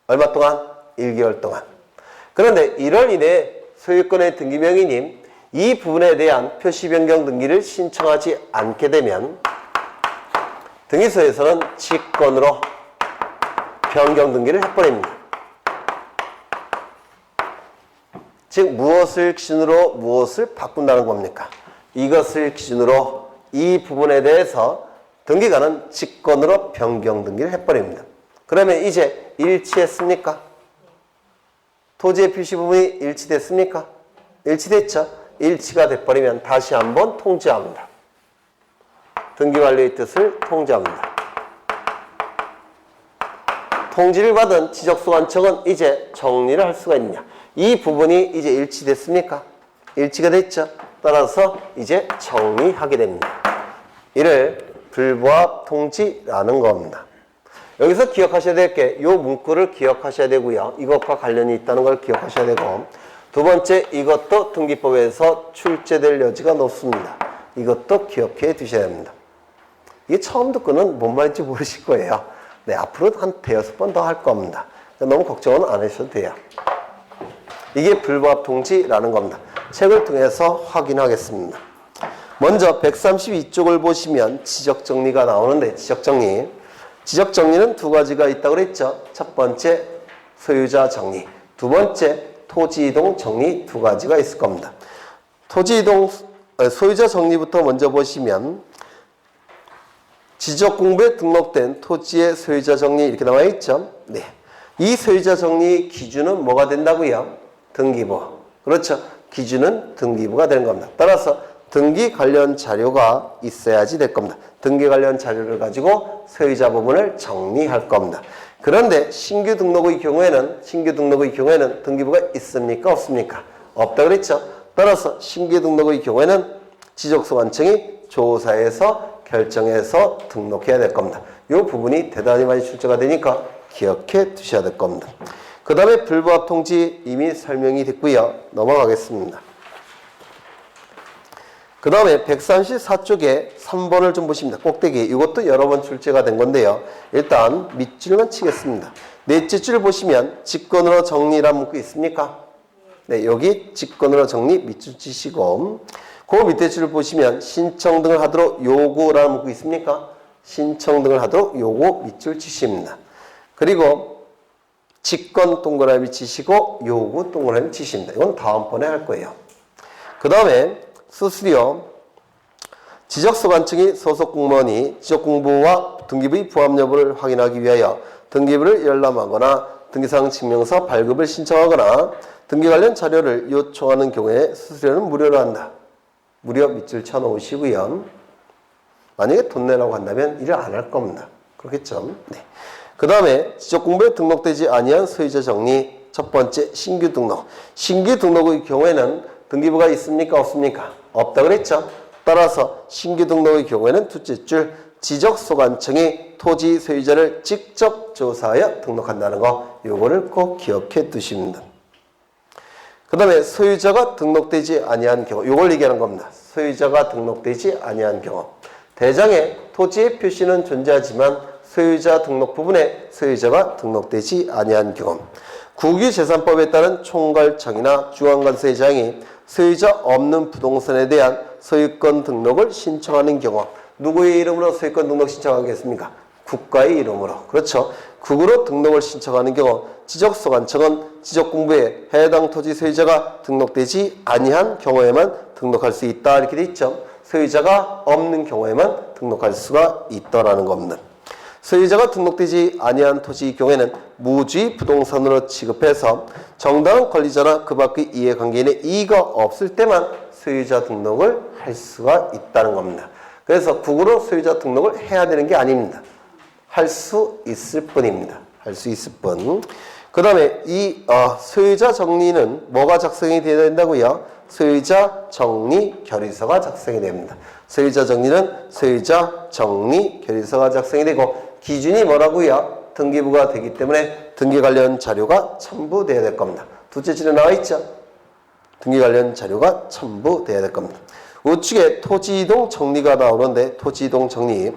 얼마 동안? 1개월 동안. 그런데 1월 이내에 소유권의 등기 명의님 이 부분에 대한 표시 변경 등기를 신청하지 않게 되면 등기소에서는 직권으로 변경 등기를 해버립니다. 즉 무엇을 기준으로 무엇을 바꾼다는 겁니까? 이것을 기준으로 이 부분에 대해서 등기관은 직권으로 변경 등기를 해버립니다. 그러면 이제 일치했습니까? 토지의 표시 부분이 일치됐습니까? 일치됐죠? 일치가 돼버리면 다시 한번 통지합니다. 등기관리의 뜻을 통지합니다. 통지를 받은 지적소관청은 이제 정리를 할 수가 있느냐? 이 부분이 이제 일치됐습니까? 일치가 됐죠? 따라서 이제 정리하게 됩니다. 이를 불부합 통지라는 겁니다. 여기서 기억하셔야 될 게 이 문구를 기억하셔야 되고요. 이것과 관련이 있다는 걸 기억하셔야 되고 두 번째 이것도 등기법에서 출제될 여지가 높습니다. 이것도 기억해 두셔야 합니다. 이게 처음 듣고는 뭔 말인지 모르실 거예요. 네, 앞으로 한 대여섯 번 더 할 겁니다. 너무 걱정은 안 하셔도 돼요. 이게 불부합 통지라는 겁니다. 책을 통해서 확인하겠습니다. 먼저 132쪽을 보시면 지적정리가 나오는데 지적정리는 두 가지가 있다고 그랬죠. 첫 번째 소유자 정리, 두 번째 토지이동 정리 두 가지가 있을 겁니다. 소유자 정리부터 먼저 보시면 지적공부에 등록된 토지의 소유자 정리 이렇게 나와 있죠. 네. 이 소유자 정리 기준은 뭐가 된다고요? 등기부. 그렇죠. 기준은 등기부가 되는 겁니다. 따라서 등기 관련 자료가 있어야지 될 겁니다. 등기 관련 자료를 가지고 소유자 부분을 정리할 겁니다. 그런데 신규 등록의 경우에는 등기부가 있습니까? 없습니까? 없다 그랬죠. 따라서 신규 등록의 경우에는 지적소관청이 조사해서 결정해서 등록해야 될 겁니다. 이 부분이 대단히 많이 출제가 되니까 기억해 두셔야 될 겁니다. 그 다음에 불부합 통지 이미 설명이 됐고요. 넘어가겠습니다. 그 다음에 134쪽에 3번을 좀 보십니다. 꼭대기. 이것도 여러 번 출제가 된 건데요. 일단 밑줄만 치겠습니다. 넷째 줄 보시면 직권으로 정리란 문구 있습니까? 네, 여기 직권으로 정리 밑줄 치시고 그 밑에 줄 보시면 신청 등을 하도록 요구라는 문구 있습니까? 신청 등을 하도록 요구 밑줄 치십니다. 그리고 직권 동그라미 치시고 요구 동그라미 치십니다. 이건 다음번에 할 거예요. 그 다음에 수수료, 지적소관청이 소속 공무원이 지적공부와 등기부의 부합 여부를 확인하기 위하여 등기부를 열람하거나 등기사항 증명서 발급을 신청하거나 등기 관련 자료를 요청하는 경우에 수수료는 무료로 한다. 무료 밑줄 쳐놓으시고요. 만약에 돈 내라고 한다면 일을 안 할 겁니다. 그렇겠죠? 네. 그 다음에 지적공부에 등록되지 아니한 소유자 정리. 첫 번째 신규 등록. 신규 등록의 경우에는 등기부가 있습니까? 없습니까? 없다 그랬죠? 따라서 신규 등록의 경우에는 둘째 줄 지적소관청이 토지 소유자를 직접 조사하여 등록한다는 거 요거를 꼭 기억해 두십니다. 그 다음에 소유자가 등록되지 아니한 경우 요걸 얘기하는 겁니다. 소유자가 등록되지 아니한 경우 대장에 토지의 표시는 존재하지만 소유자 등록 부분에 소유자가 등록되지 아니한 경우 국유재산법에 따른 총괄청이나 중앙관세장이 소유자 없는 부동산에 대한 소유권 등록을 신청하는 경우 누구의 이름으로 소유권 등록 신청하겠습니까? 국가의 이름으로. 그렇죠. 국으로 등록을 신청하는 경우 지적소관청은 지적공부에 해당 토지 소유자가 등록되지 아니한 경우에만 등록할 수 있다 이렇게 돼 있죠. 소유자가 없는 경우에만 등록할 수가 있다라는 겁니다. 소유자가 등록되지 아니한 토지의 경우에는 무주의 부동산으로 취급해서 정당한 권리자나 그 밖의 이해관계인의 이의가 없을 때만 소유자 등록을 할 수가 있다는 겁니다. 그래서 국으로 소유자 등록을 해야 되는 게 아닙니다. 할 수 있을 뿐입니다. 할 수 있을 뿐. 그 다음에 이 소유자 정리는 뭐가 작성이 되어야 된다고요? 소유자 정리 결의서가 작성이 됩니다. 소유자 정리는 소유자 정리 결의서가 작성이 되고 기준이 뭐라고요? 등기부가 되기 때문에 등기 관련 자료가 첨부돼야 될 겁니다. 둘째 줄에 나와 있죠? 등기 관련 자료가 첨부돼야 될 겁니다. 우측에 토지이동 정리가 나오는데 토지이동 정리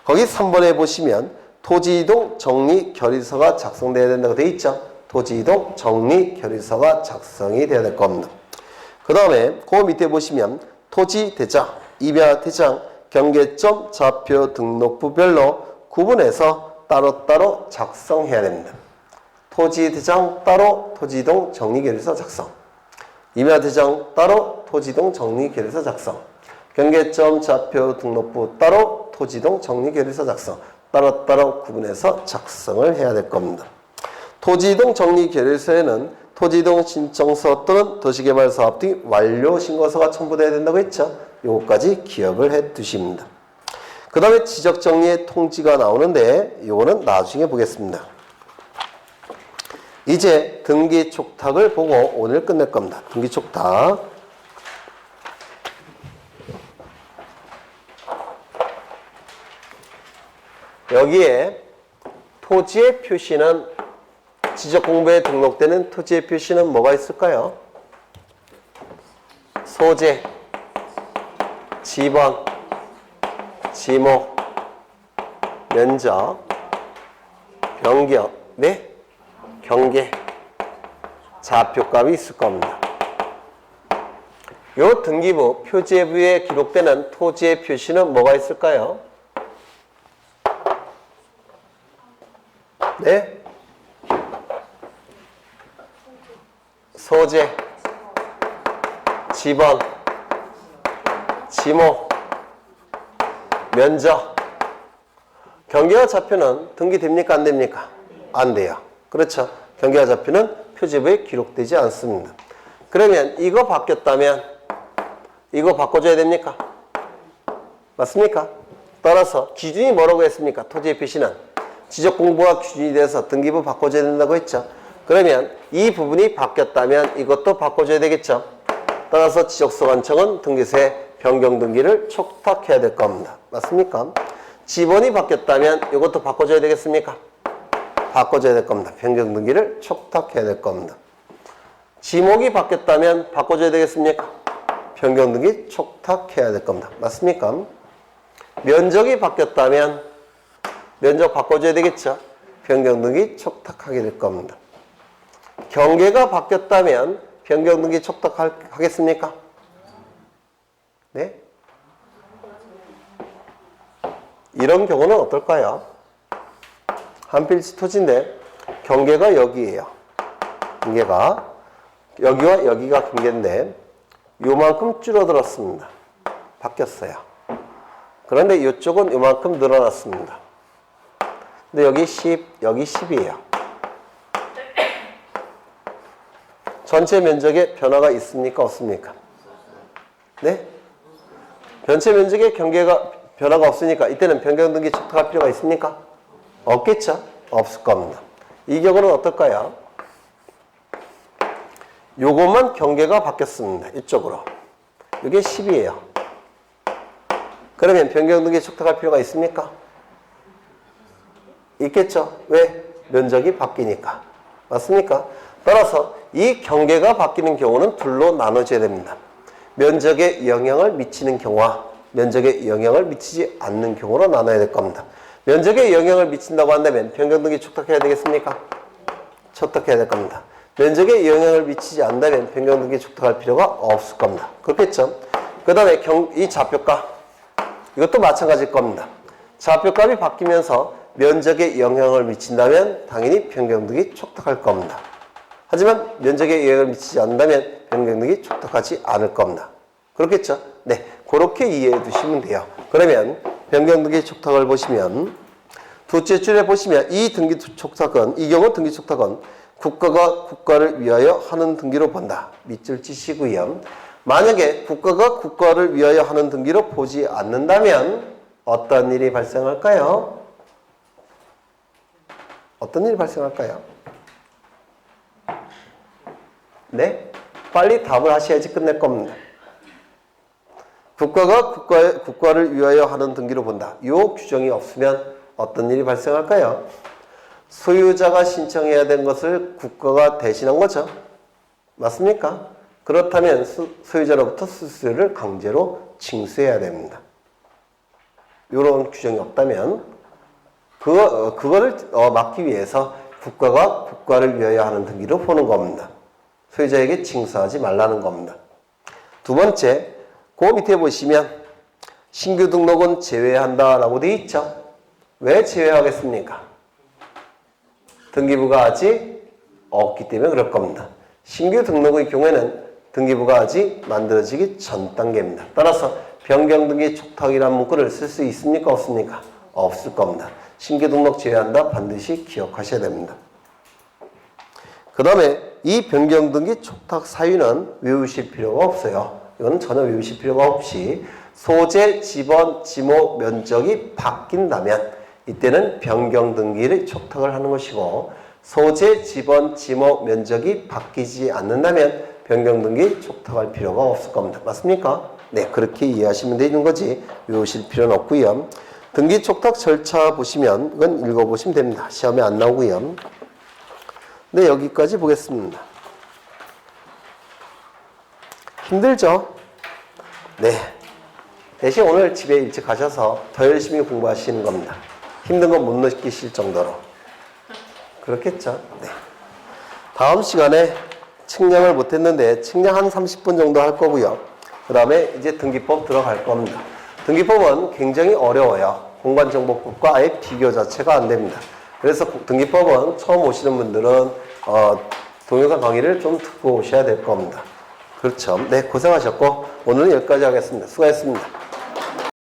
거기 3번에 보시면 토지이동 정리 결의서가 작성돼야 된다고 되어 있죠? 토지이동 정리 결의서가 작성이 돼야 될 겁니다. 그 다음에 그 밑에 보시면 토지대장, 입야대장, 경계점, 좌표 등록부별로 구분해서 따로따로 작성해야 됩니다. 토지대장 따로 토지이동 정리결의서 작성, 임야대장 따로 토지이동 정리결의서 작성, 경계점, 좌표 등록부 따로 토지이동 정리결의서 작성, 따로따로 구분해서 작성을 해야 될 겁니다. 토지이동 정리결의서에는 토지이동 신청서 또는 도시개발사업 등 완료신고서가 첨부돼야 된다고 했죠. 요거까지 기억을 해 두십니다. 그 다음에 지적정리의 통지가 나오는데 요거는 나중에 보겠습니다. 이제 등기촉탁을 보고 오늘 끝낼 겁니다. 등기촉탁. 여기에 토지의 표시는 지적공부에 등록되는 토지의 표시는 뭐가 있을까요? 소재, 지번, 지목, 면적, 변경, 네? 경계, 좌표값이 있을 겁니다. 요 등기부 표제부에 기록되는 토지의 표시는 뭐가 있을까요? 네? 소재, 지번, 지목, 면적, 경계와 좌표는 등기됩니까? 안 됩니까? 안 돼요. 그렇죠. 경계와 좌표는 표제부에 기록되지 않습니다. 그러면 이거 바뀌었다면 이거 바꿔줘야 됩니까? 맞습니까? 따라서 기준이 뭐라고 했습니까? 토지의 표시는 지적공부가 기준이 돼서 등기부 바꿔줘야 된다고 했죠. 그러면 이 부분이 바뀌었다면 이것도 바꿔줘야 되겠죠. 따라서 지적소관청은 등기소에 변경 등기를 촉탁해야 될 겁니다. 맞습니까? 지번이 바뀌었다면 이것도 바꿔줘야 되겠습니까? 바꿔줘야 될 겁니다. 변경 등기를 촉탁해야 될 겁니다. 지목이 바뀌었다면 바꿔줘야 되겠습니까? 변경 등기 촉탁해야 될 겁니다. 맞습니까? 면적이 바뀌었다면 면적 바꿔줘야 되겠죠? 변경 등기 촉탁하게 될 겁니다. 경계가 바뀌었다면 변경 등기 촉탁하겠습니까? 네? 이런 경우는 어떨까요? 한 필지 토지인데 경계가 여기예요. 경계가 여기와 여기가 경계인데 요만큼 줄어들었습니다. 바뀌었어요. 그런데 이쪽은 요만큼 늘어났습니다. 근데 여기 10, 여기 10이에요. 전체 면적에 변화가 있습니까? 없습니까? 네? 전체 면적에 변화가 없으니까 이때는 변경 등기 촉탁할 필요가 있습니까? 없겠죠? 없을 겁니다. 이 경우는 어떨까요? 요것만 경계가 바뀌었습니다. 이쪽으로. 이게 10이에요. 그러면 변경 등기 촉탁할 필요가 있습니까? 있겠죠? 왜? 면적이 바뀌니까. 맞습니까? 따라서 이 경계가 바뀌는 경우는 둘로 나눠져야 됩니다. 면적에 영향을 미치는 경우와 면적에 영향을 미치지 않는 경우로 나눠야 될 겁니다. 면적에 영향을 미친다고 한다면 변경 등기 촉탁해야 되겠습니까? 촉탁해야 될 겁니다. 면적에 영향을 미치지 않는다면 변경등기 촉탁할 필요가 없을 겁니다. 그렇겠죠? 그 다음에 이 좌표값 이것도 마찬가지일 겁니다. 좌표값이 바뀌면서 면적에 영향을 미친다면 당연히 변경등기 촉탁할 겁니다. 하지만 면적에 영향을 미치지 않는다면 변경등기 촉탁하지 않을 겁니다. 그렇겠죠? 네, 그렇게 이해해 두시면 돼요. 그러면 변경등기 촉탁을 보시면 둘째 줄에 보시면 이 등기 촉탁은 이 경우 등기 촉탁은 국가가 국가를 위하여 하는 등기로 본다. 밑줄 치시고요. 만약에 국가가 국가를 위하여 하는 등기로 보지 않는다면 어떤 일이 발생할까요? 어떤 일이 발생할까요? 네? 빨리 답을 하셔야지 끝낼 겁니다. 국가가 국가를 위하여 하는 등기로 본다. 이 규정이 없으면 어떤 일이 발생할까요? 소유자가 신청해야 된 것을 국가가 대신한 거죠. 맞습니까? 그렇다면 소유자로부터 수수료를 강제로 징수해야 됩니다. 이런 규정이 없다면 그거를 막기 위해서 국가가 국가를 위하여 하는 등기로 보는 겁니다. 소유자에게 징수하지 말라는 겁니다. 두 번째, 그 밑에 보시면 신규 등록은 제외한다라고 되어 있죠. 왜 제외하겠습니까? 등기부가 아직 없기 때문에 그럴 겁니다. 신규 등록의 경우에는 등기부가 아직 만들어지기 전 단계입니다. 따라서 변경등기 촉탁이라는 문구를 쓸 수 있습니까? 없습니까? 없을 겁니다. 신규 등록 제외한다 반드시 기억하셔야 됩니다. 그 다음에 이 변경등기 촉탁 사유는 외우실 필요가 없어요. 이건 전혀 외우실 필요가 없이 소재, 지번, 지목, 면적이 바뀐다면 이때는 변경등기를 촉탁을 하는 것이고 소재, 지번, 지목, 면적이 바뀌지 않는다면 변경등기 촉탁할 필요가 없을 겁니다. 맞습니까? 네, 그렇게 이해하시면 되는 거지 외우실 필요는 없고요. 등기 촉탁 절차 보시면 이건 읽어보시면 됩니다. 시험에 안 나오고요. 네, 여기까지 보겠습니다. 힘들죠? 네. 대신 오늘 집에 일찍 가셔서 더 열심히 공부하시는 겁니다. 힘든 건 못 느끼실 정도로. 그렇겠죠? 네. 다음 시간에 측량을 못했는데 측량 한 30분 정도 할 거고요. 그 다음에 이제 등기법 들어갈 겁니다. 등기법은 굉장히 어려워요. 공간정보법과 아예 비교 자체가 안 됩니다. 그래서 등기법은 처음 오시는 분들은 동영상 강의를 좀 듣고 오셔야 될 겁니다. 그렇죠. 네, 고생하셨고 오늘은 여기까지 하겠습니다. 수고하셨습니다.